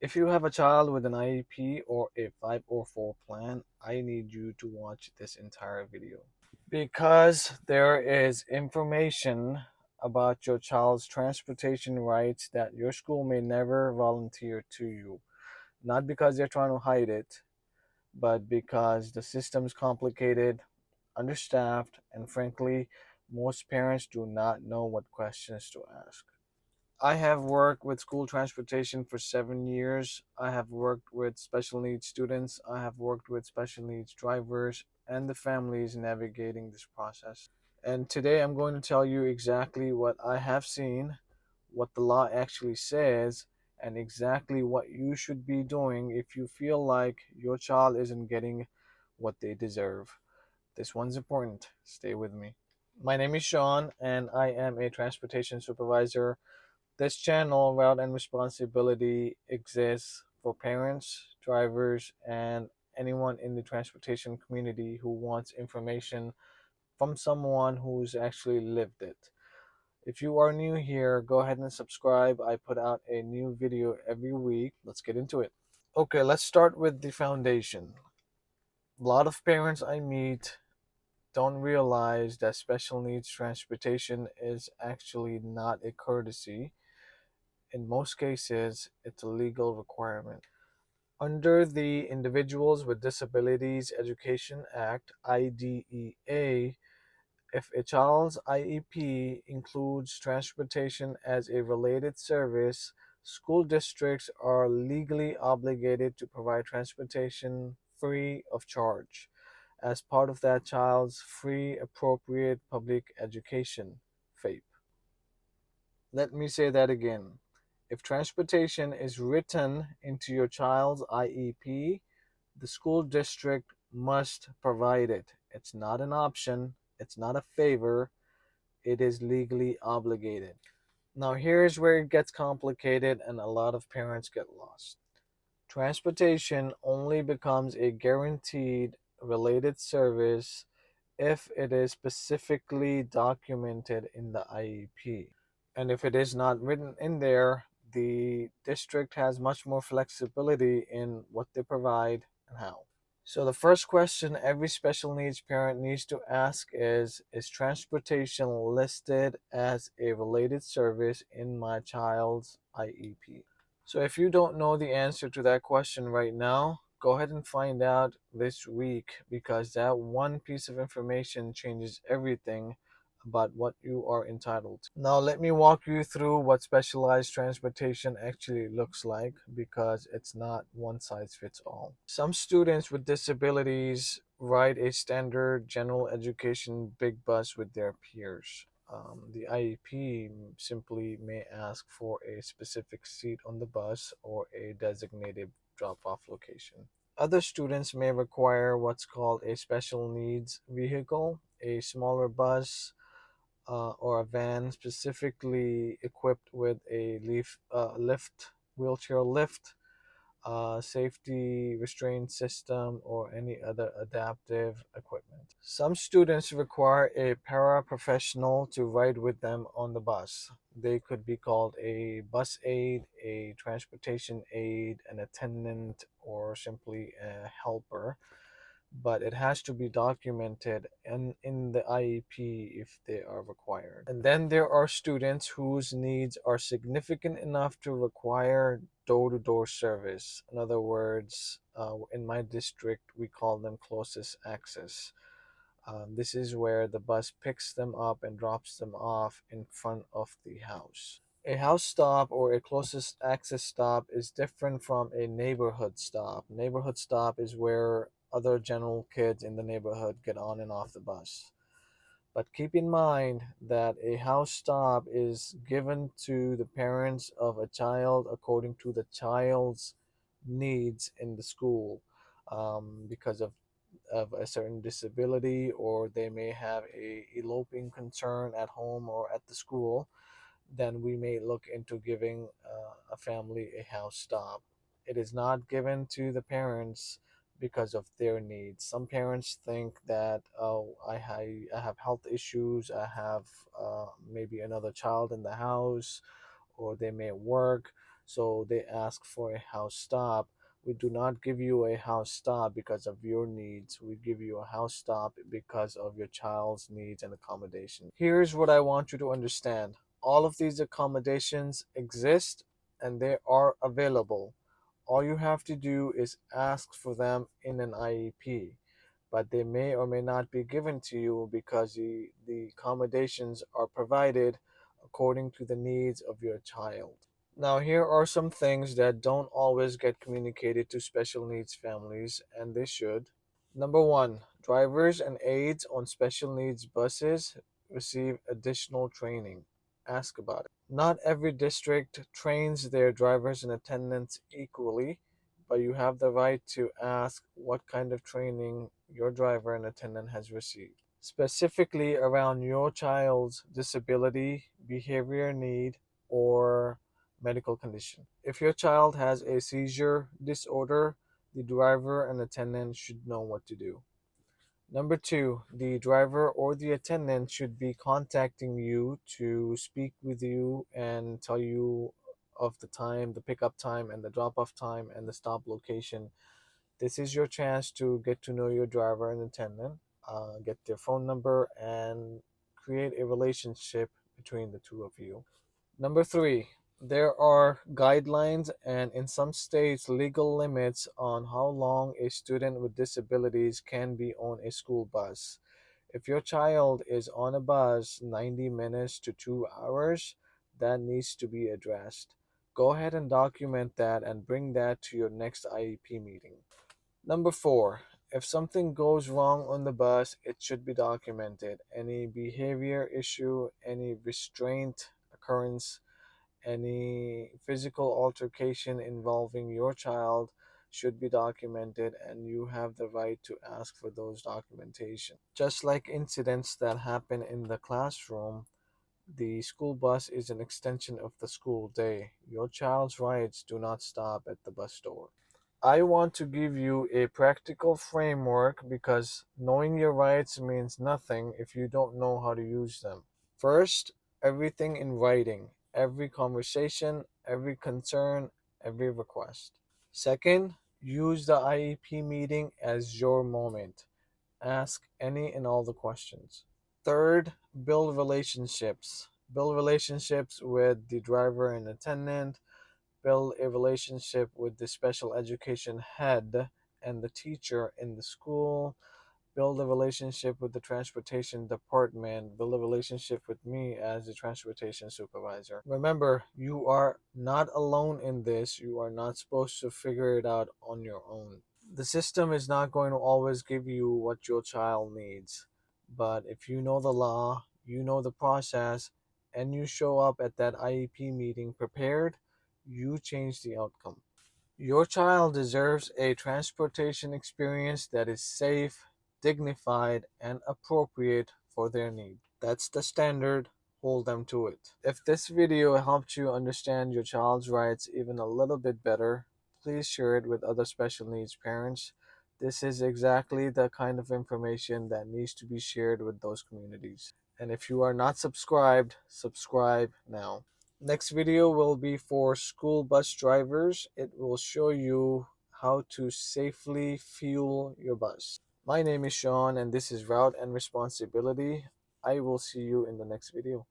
If you have a child with an IEP or a 504 plan, I need you to watch this entire video because there is information about your child's transportation rights that your school may never volunteer to you. Not because they're trying to hide it, but because the system's complicated, understaffed, and frankly, most parents do not know what questions to ask. I have worked with school transportation for 7 years. I have worked with special needs students. I have worked with special needs drivers and the families navigating this process. And today I'm going to tell you exactly what I have seen, what the law actually says, and exactly what you should be doing if you feel like your child isn't getting what they deserve. This one's important. Stay with me. My name is Sean, and I am a transportation supervisor. This channel, Route and Responsibility, exists for parents, drivers, and anyone in the transportation community who wants information from someone who's actually lived it. If you are new here, go ahead and subscribe. I put out a new video every week. Let's get into it. Okay, let's start with the foundation. A lot of parents I meet don't realize that special needs transportation is actually not a courtesy. In most cases, it's a legal requirement. Under the Individuals with Disabilities Education Act, IDEA, if a child's IEP includes transportation as a related service, school districts are legally obligated to provide transportation free of charge as part of that child's free appropriate public education, FAPE. Let me say that again. If transportation is written into your child's IEP, the school district must provide it. It's not an option, it's not a favor, it is legally obligated. Now, here's where it gets complicated and a lot of parents get lost. Transportation only becomes a guaranteed related service if it is specifically documented in the IEP. And if it is not written in there, the district has much more flexibility in what they provide and how. So the first question every special needs parent needs to ask is transportation listed as a related service in my child's IEP? So if you don't know the answer to that question right now, go ahead and find out this week because that one piece of information changes everything about what you are entitled to. Now, let me walk you through what specialized transportation actually looks like because it's not one size fits all. Some students with disabilities ride a standard general education big bus with their peers. The IEP simply may ask for a specific seat on the bus or a designated drop off location. Other students may require what's called a special needs vehicle, a smaller bus, or a van specifically equipped with a lift, wheelchair lift, safety restraint system, or any other adaptive equipment. Some students require a paraprofessional to ride with them on the bus. They could be called a bus aide, a transportation aide, an attendant, or simply a helper, but it has to be documented in the IEP if they are required. And then there are students whose needs are significant enough to require door to door service. In other words, in my district, we call them closest access. This is where the bus picks them up and drops them off in front of the house. A house stop or a closest access stop is different from a neighborhood stop. Neighborhood stop is where other general kids in the neighborhood get on and off the bus. But keep in mind that a house stop is given to the parents of a child according to the child's needs in the school, because of a certain disability, or they may have a eloping concern at home or at the school. Then we may look into giving a family a house stop. It is not given to the parents because of their needs. Some parents think that, oh, I have health issues, I have maybe another child in the house, or they may work. So they ask for a house stop. We do not give you a house stop because of your needs. We give you a house stop because of your child's needs and accommodation. Here's what I want you to understand. All of these accommodations exist and they are available. All you have to do is ask for them in an IEP, but they may or may not be given to you because the accommodations are provided according to the needs of your child. Now, here are some things that don't always get communicated to special needs families, and they should. Number one, drivers and aides on special needs buses receive additional training. Ask about it. Not every district trains their drivers and attendants equally, but you have the right to ask what kind of training your driver and attendant has received, specifically around your child's disability, behavior need, or medical condition. If your child has a seizure disorder, the driver and attendant should know what to do. Number two, the driver or the attendant should be contacting you to speak with you and tell you of the time, the pickup time, and the drop off time, and the stop location. This is your chance to get to know your driver and attendant, get their phone number, and create a relationship between the two of you. Number three, there are guidelines and in some states legal limits on how long a student with disabilities can be on a school bus. If your child is on a bus 90 minutes to 2 hours, that needs to be addressed. Go ahead and document that and bring that to your next IEP meeting. Number four, if something goes wrong on the bus, it should be documented. Any behavior issue, any restraint occurrence, any physical altercation involving your child should be documented, and you have the right to ask for those documentation. Just like incidents that happen in the classroom, the school bus is an extension of the school day. Your child's rights do not stop at the bus door. I want to give you a practical framework because knowing your rights means nothing if you don't know how to use them. First, everything in writing, every conversation, every concern, every request. Second, use the IEP meeting as your moment. Ask any and all the questions. Third, build relationships. Build relationships with the driver and attendant. Build a relationship with the special education head and the teacher in the school. Build a relationship with the transportation department. Build a relationship with me as the transportation supervisor. Remember, you are not alone in this. You are not supposed to figure it out on your own. The system is not going to always give you what your child needs. But if you know the law, you know the process, and you show up at that IEP meeting prepared, you change the outcome. Your child deserves a transportation experience that is safe, dignified, and appropriate for their need. That's the standard. Hold them to it. If this video helped you understand your child's rights even a little bit better, please share it with other special needs parents. This is exactly the kind of information that needs to be shared with those communities. And if you are not subscribed, subscribe now. Next video will be for school bus drivers. It will show you how to safely fuel your bus. My name is Sean and this is Route and Responsibility. I will see you in the next video.